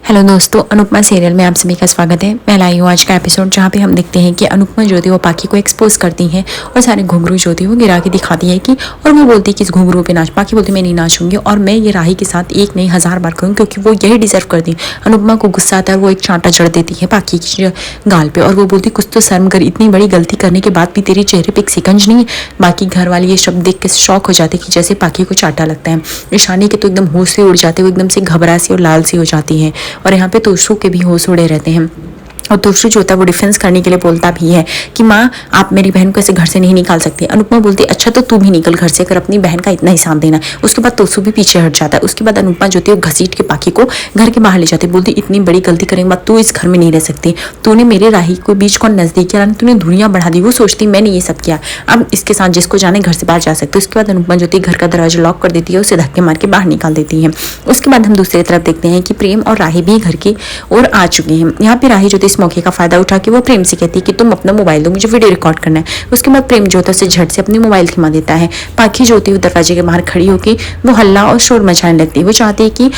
Hello दोस्तों, Anupama serial में आप सभी का स्वागत है। मैं लाई हूँ आज का एपिसोड जहाँ पे हम देखते हैं कि अनुपमा जो थी वो पाखी को एक्सपोज करती है और सारे घुंघरू जो थी वो गिरा के दिखाती है कि और वो बोलती है कि इस घुंघरू पे नाच। पाखी बोलती मैं नहीं नाचूंगी और मैं ये राही के साथ एक नहीं 1000 बार करूँ क्योंकि वो यही डिजर्व करती है। अनुपमा को गुस्सा आता है, वो एक चांटा चढ़ देती है पाखी की गाल पे और वो बोलती कुछ तो शर्म कर, इतनी बड़ी गलती करने के बाद भी तेरे चेहरे पे एक सिकंज नहीं है। बाकी घर वाले ये शब्द देख के शौक हो जाते कि जैसे पाखी को चांटा लगता है। ईशानी के तो एकदम होश से उड़ जाते, वो एकदम से घबरा सी और लाल सी हो जाती है और यहाँ पे तोशु के भी होश उड़े रहते हैं। और तोशु जो होता है वो डिफेंस करने के लिए बोलता भी है कि माँ आप मेरी बहन को ऐसे घर से नहीं निकाल सकती। अनुपमा बोलती है अच्छा तो तू भी निकल घर से, अगर अपनी बहन का इतना ही साथ देना। उसके बाद तोशु भी पीछे हट जाता है। उसके बाद अनुपमा जो होती है घसीट के पाखी को घर के बाहर ले जाती है। बोलती इतनी बड़ी गलती करने के बाद तू इस घर में नहीं रह सकती। तूने मेरे राही को बीच को नजदीक किया, तूने दूरियां बढ़ा दी। वो सोचती मैंने ये सब किया, अब इसके साथ जिसको जाने घर से बाहर जा सकते। उसके बाद अनुपमा जो होती है घर का दरवाजा लॉक कर देती है, उसे धक्के मार के बाहर निकाल देती है। उसके बाद हम दूसरी तरफ देखते हैं कि प्रेम और राही भी घर की ओर आ चुके हैं। यहाँ पे राही जो थी इस मौके का फायदा उठा कि वो प्रेम से कहती है कि तुम अपना मोबाइल दो, मुझे वीडियो रिकॉर्ड करना है। उसके बाद प्रेम जो होता है उसे झट से अपनी मोबाइल थमा देता है। पाखी जो होती है दरवाजे के बाहर खड़ी होकर वो हल्ला और शोर मचाने लगती है। वो चाहती है कि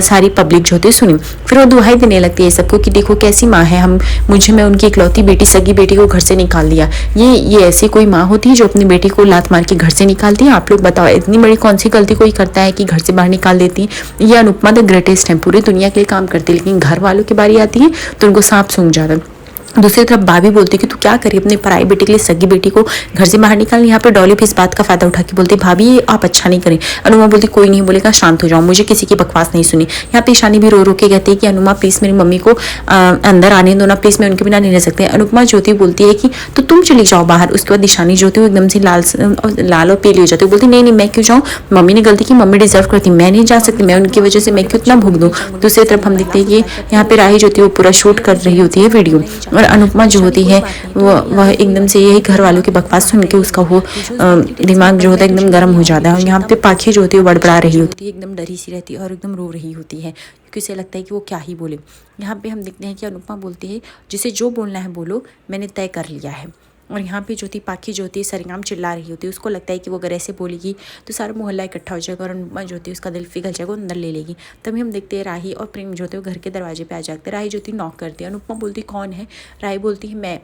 सारी पब्लिक जो होती है सुनी। फिर वो दुहाई देने लगती है सबको कि देखो कैसी माँ है, मैं उनकी इकलौती बेटी, सगी बेटी को घर से निकाल दिया। ये ऐसी कोई माँ होती है जो अपनी बेटी को लात मार के घर से निकालती है? आप लोग बताओ, इतनी बड़ी कौन सी गलती कोई करता है कि घर से बाहर निकाल देती है? ये अनुपमा द ग्रेटेस्ट है, पूरी दुनिया के लिए काम करती है, लेकिन घर वालों की बारी आती है तो उनको सांप सूंघ जाता है। दूसरी तरफ भाभी बोलती कि तू क्या करी अपनी पराई बेटी के लिए, सगी बेटी को घर से बाहर निकाल। यहाँ पे डॉली भी इस बात का फायदा उठा के बोलती भाभी आप अच्छा नहीं करें। अनुमा बोलती कोई नहीं बोलेगा, शांत हो जाओ, मुझे किसी की बकवास नहीं सुनी। यहाँ पे ईशानी भी रो रो के कहती है कि अनुमा प्लीज मेरी मम्मी को अंदर आने दो ना प्लीज, मैं उनके बिना नहीं रह सकते। अनुपमा ज्योति बोलती है कि तो तुम चली जाओ बाहर। उसके बाद ईशानी ज्योति एकदम से लाल और पीली हो जाती है। बोलती नहीं मैं क्यों जाऊँ, मम्मी ने गलती की, मम्मी डिजर्व करती, मैं नहीं जा सकती, मैं उनकी वजह से मैं क्यों इतना भुग दूँ। दूसरी तरफ हम देखते हैं कि यहाँ पे राही जो होती है वो पूरा शूट कर रही होती है वीडियो, और अनुपमा जो होती है वह एकदम से यही घर वालों की बकवास सुन के उसका वो दिमाग जो होता है एकदम गर्म हो जाता है। और यहाँ पे पाखी जो होती है बड़बड़ा रही होती है, एकदम डरी सी रहती है और एकदम रो रही होती है क्योंकि उसे लगता है कि वो क्या ही बोले। यहाँ पे हम देखते हैं कि अनुपमा बोलती है जिसे जो बोलना है बोलो, मैंने तय कर लिया है। और यहाँ पे जो थी पाखी जो होती है सरेआम चिल्ला रही होती है। उसको लगता है कि वो अगर ऐसे बोलेगी तो सारा मोहल्ला इकट्ठा हो जाएगा और अनुपमा जो होती है उसका दिल पिघल जाएगा, वो अंदर ले लेगी। तभी हम देखते हैं राही और प्रेम जो होते हैं घर के दरवाजे पे आ जाते हैं। राही जो थी नॉक करती है, अनुपमा बोलती कौन है, राही बोलती है मैं।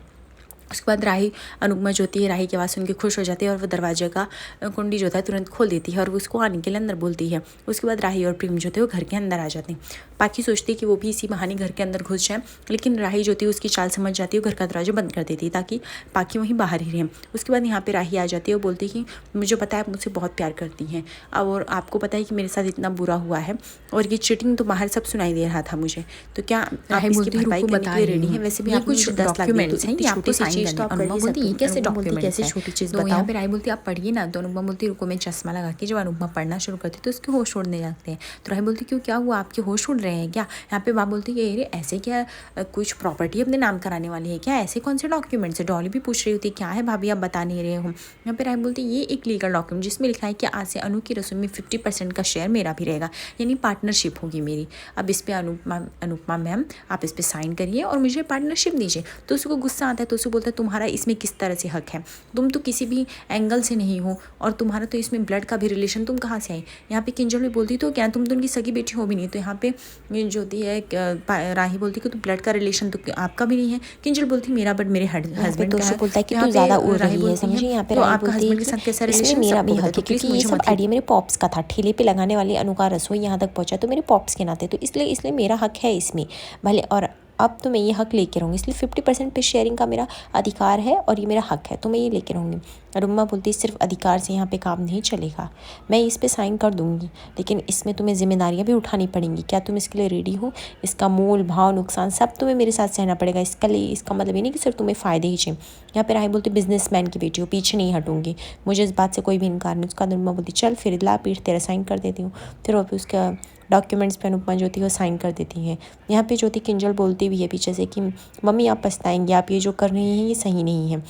उसके बाद राही अनुपमा जो होती है राही की आवाज़ सुन के खुश हो जाती है और वो दरवाजे का कुंडी जो होता है तुरंत खोल देती है और उसको आने के लिए अंदर बोलती है। उसके बाद राही और प्रेम जो थे वो घर के अंदर आ जाते हैं। पाखी सोचती है कि वो भी इसी बहाने घर के अंदर घुस जाए, लेकिन राही जो होती है उसकी चाल समझ जाती है, वो घर का दरवाजा बंद कर देती है ताकि पाखी वहीं बाहर ही रहे। उसके बाद यहाँ पे राही आ जाती है और बोलती है कि मुझे पता है आप मुझसे बहुत प्यार करती हैं और आपको पता है कि मेरे साथ इतना बुरा हुआ है और ये चीटिंग तो बाहर सब सुनाई दे रहा था मुझे, तो क्या आप इसकी भरपाई करने के लिए रेडी हैं? वैसे भी आप कुछ 10 लाख चीज तो आप कर ही सकते हो। कैसे डॉक्यूमेंट, कैसे छोटी चीज बताओ। यहाँ पे राही बोलती आप पढ़िए ना, तो अनुपमा बोलती रुको मैं चश्मा लगा के। जब अनुपमा पढ़ना शुरू करती तो उसके होश उड़ने लगते हैं। तो राही बोलती क्यों क्या हुआ, आपके होश उड़ रहे हैं क्या? यहाँ पे बाप बोलती है अरे ऐसे क्या, कुछ प्रॉपर्टी अपने नाम कराने वाली है क्या, ऐसे कौन से डॉक्यूमेंट्स है? डॉली भी पूछ रही होती क्या है भाभी आप बता नहीं रहे हो। यहाँ पे राही बोलती ये एक लीगल डॉक्यूमेंट जिसमें लिखा है कि आज से अनु की रसोई में 50% का शेयर मेरा भी रहेगा, यानी पार्टनरशिप होगी मेरी। अब इस पर अनुपमा मैम आप इस पर साइन करिए और मुझे पार्टनरशिप दीजिए। तो उसको गुस्सा आता है, तो उसको बोलता है तुम्हारा इसमें किस तरह से हक है, तुम तो किसी भी एंगल से नहीं हो और तुम्हारा तो इसमें ब्लड का भी रिलेशन, तुम कहाँ से आई? यहाँ पे किंजल भी बोलती तो क्या तुम तो उनकी सगी बेटी हो भी नहीं। तो यहाँ पे जो होती है राही बोलती कि तो ब्लड का रिलेशन तो आपका भी नहीं है। किंजल बोलती मेरा बट मेरे हस्बैंड का है। बोलता है कि तू ज्यादा उड़ रही है, समझिए। यहाँ पे तो आपका हस्बैंड के साथ कैसा रिलेशन, मेरा भी हक है क्योंकि ये सब आइडिया मेरे पॉप्स का था। ठेले पे लगाने वाली अनु का रसोई यहाँ तक पहुंचा तो मेरे पॉप्स के नाते, तो इसलिए मेरा हक है इसमें भले, और अब तो मैं ये हक लेके रहूँगी, इसलिए 50% पे शेयरिंग का मेरा अधिकार है और ये मेरा हक है, तो मैं ये लेके रहूँगी। अनुपमा बोलती सिर्फ अधिकार से यहाँ पे काम नहीं चलेगा, मैं इस पे साइन कर दूँगी लेकिन इसमें तुम्हें जिम्मेदारियाँ भी उठानी पड़ेंगी। क्या तुम इसके लिए रेडी हो? इसका मोल भाव नुकसान सब तुम्हें मेरे साथ सहना पड़ेगा। इसका मतलब ये नहीं कि सिर्फ तुम्हें फ़ायदे ही चाहिए। यहाँ पे राही बोलती बिजनेसमैन की बेटी हो, पीछे नहीं हटूँगी, मुझे इस बात से कोई भी इनकार नहीं। उसका अनुपमा बोलती चल फिर ला पीठ तेरा साइन कर देती हूँ। फिर वो उसका डॉक्यूमेंट्स पे अनुपमा जो थी वो साइन कर देती हैं। यहाँ पे जो थी किंजल बोलती भी है पीछे से कि मम्मी आप पछताएंगी, आप ये जो कर रही हैं ये सही नहीं है।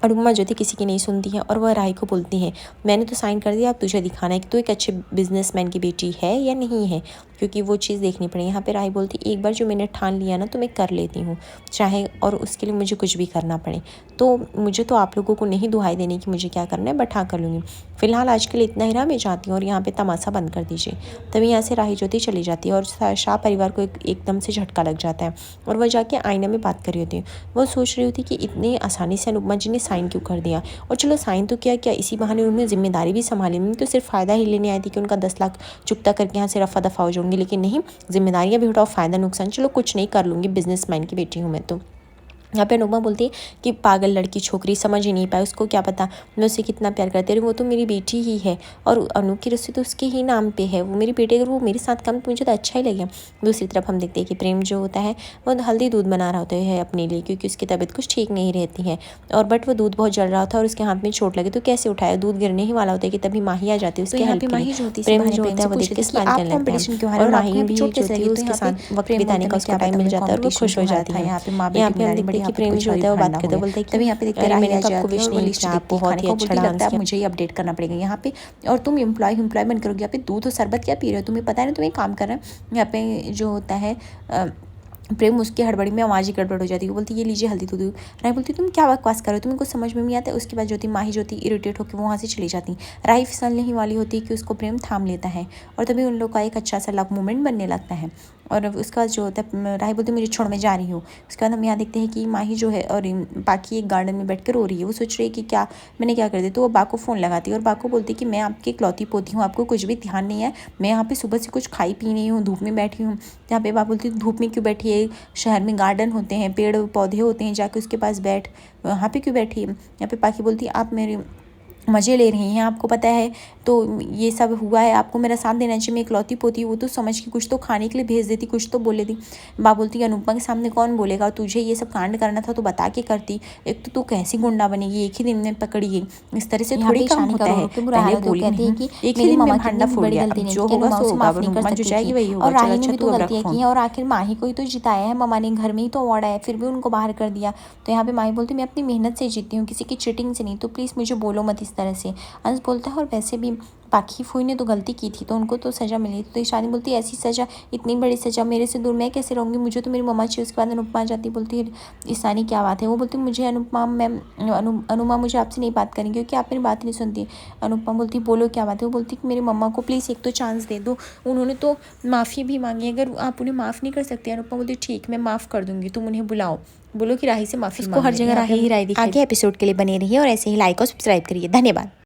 अनुपमा ज्योति किसी की नहीं सुनती है और वह राही को बोलती है, मैंने तो साइन कर दिया, अब तुझे दिखाना है कि तू एक अच्छे बिजनेसमैन की बेटी है या नहीं है, क्योंकि वो चीज़ देखनी पड़ेगी। यहाँ पे राही बोलती, एक बार जो मैंने ठान लिया ना तो मैं कर लेती हूँ, चाहे और उसके लिए मुझे कुछ भी करना पड़े। तो मुझे तो आप लोगों को नहीं दुहाई देनी कि मुझे क्या करना है, बट हाँ कर लूँगी। फिलहाल आज के लिए इतना ही रहा, मैं चाहती हूँ और यहाँ पे तमाशा बंद कर दीजिए। तभी यहाँ से राही ज्योति चली जाती है और शाह परिवार को एकदम से झटका लग जाता है और वह जाके आईने में बात कर रही होती है। वो सोच रही होती कि इतनी आसानी से अनुपमा जी ने साइन क्यों कर दिया, और चलो साइन तो किया, क्या इसी बहाने उन्होंने जिम्मेदारी भी संभाली, नहीं तो सिर्फ फ़ायदा ही लेने आई थी कि उनका 10 लाख चुकता करके यहाँ से रफा दफा हो जाऊंगी, लेकिन नहीं, जिम्मेदारियाँ भी उठाओ, फ़ायदा नुकसान, चलो कुछ नहीं, कर लूँगी, बिजनेसमैन की बेटी हूँ मैं तो। यहाँ पे अनुपमा बोलती है कि पागल लड़की, छोकरी, समझ ही नहीं पाए, उसको क्या पता मैं उससे कितना प्यार करती हूँ, वो तो मेरी बेटी ही है और अनु की रस्सी तो उसके ही नाम पे है, वो मेरी बेटी, अगर वो मेरे साथ काम तो मुझे तो अच्छा ही लगे। दूसरी तरफ हम देखते हैं कि प्रेम जो होता है वो हल्दी दूध बना रहा होता है अपने लिए, क्योंकि उसकी तबीयत कुछ ठीक नहीं रहती है और बट वो दूध बहुत जल रहा था और उसके हाथ में चोट लगी, तो कैसे उठाया, दूध गिरने ही वाला होता है कि तभी माही आ जाती है उसके हेल्प के लिए। प्रेम जो होता है वो देख के स्माइल करने लगता है और माही भी जो होती है उसके साथ वक्त बिताने का उसको टाइम मिल जाता है और वो खुश हो जाती है। यहाँ पे हम देखते हैं कि प्रेम जो होता है वो बात करते बोलते हैं, तभी यहाँ पे देखते हैं मैंने तो आपको विश नहीं किया, आप बहुत ही अच्छा डांस किया, मुझे ही अपडेट करना पड़ेगा यहाँ पे, और तुम एम्प्लॉय बन करोगे, यहाँ पे दूध और शरबत क्या पी रहे हो, तुम्हें पता है ना तुम्हें काम कर रहा है। यहाँ पे जो होता है प्रेम उसकी हड़बड़ी में आवाज़ ही गड़बड़ हो जाती है, वो बोलती ये लीजिए हल्दी दूध। राही बोलती तुम क्या बकवास कर रहे हो, तुम्हें कुछ समझ में नहीं आता है। उसके बाद ज्योति माही ज्योति इरिटेट होकर वहाँ से चली जाती। राही फिसलने ही वाली होती है कि उसको प्रेम थाम लेता है और तभी उन लोग का एक अच्छा सा लव मोमेंट बनने लगता है। और उसके बाद जो होता है राही बोलती मुझे छोड़, मैं जा रही हूँ। उसके बाद हम यहाँ देखते हैं कि माही जो है और बाकी एक गार्डन में बैठ कर रो रही है, वो सोच रही है कि क्या मैंने क्या कर दिया, तो वो बा को फ़ोन लगाती है और बा को बोलती है कि मैं आपकी इकलौती पोती हूँ, आपको कुछ भी ध्यान नहीं है, मैं यहाँ पे सुबह से कुछ खाई पी नहीं हूँ, धूप में बैठी हूँ। यहाँ पे बा बोलती है धूप में क्यों बैठी है, शहर में गार्डन होते हैं, पेड़ पौधे होते हैं, जाके उसके पास बैठ, वहाँ पे क्यों बैठी है। यहाँ पे पाखी बोलती है आप मेरे मज़े ले रही हैं, आपको पता है तो ये सब हुआ है, आपको मेरा साथ देना चाहिए, मैं इकलौती पोती, वो तो समझ के कुछ तो खाने के लिए भेज देती, कुछ तो बोल देती। माँ बोलती है अनुपमा के सामने कौन बोलेगा, तुझे ये सब कांड करना था तो बता के करती, एक तो तू कैसी गुंडा बनेगी, एक ही दिन में पकड़ी गई, इस तरह से थोड़ी काम होता है। पहले बोली नहीं, एक ही दिन में भांडा फूट गया, जो होगा सो होगा, अनुपमा जो चाहेगी वही होगा। और राही ने भी तो गलतियाँ की हैं और आखिर माही को ही तो जिताया है, मम्मा ने घर में ही तो अवार्ड आया, फिर भी उनको बाहर कर दिया। तो यहाँ पे माही बोलती मैं अपनी मेहनत से जीती हूँ, किसी की चीटिंग से नहीं, तो प्लीज़ मुझे बोलो मत इस तरह से। अंश बोलता है और वैसे भी पाखी फूई ने तो गलती की थी तो उनको तो सज़ा मिली, तो ईशानी बोलती है ऐसी सज़ा, इतनी बड़ी सज़ा मेरे से दूर मैं कैसे रहूँगी, मुझे तो मेरी मम्मा चाहिए। उसके बाद अनुपमा आ जाती, बोलती है ईशानी क्या बात है, वो बोलती मुझे अनुपमा मैम अनुमा मुझे आपसे नहीं बात करेंगे क्योंकि आप मेरी बात नहीं सुनती। अनुपमा बोलती बोलो क्या बात है, वो बोलती कि मेरी मम्मा को प्लीज़ एक तो चांस दे दो, उन्होंने तो माफ़ी भी मांगी, अगर आप उन्हें माफ़ नहीं कर सकती। अनुपमा बोलती ठीक मैं माफ़ कर दूँगी, तुम उन्हें बुलाओ, बोलो कि राही से माफ़ी, उसको हर जगह राही ही राही दिखाई। आगे एपिसोड के लिए बने रहिए और ऐसे ही लाइक और सब्सक्राइब करिए। धन्यवाद।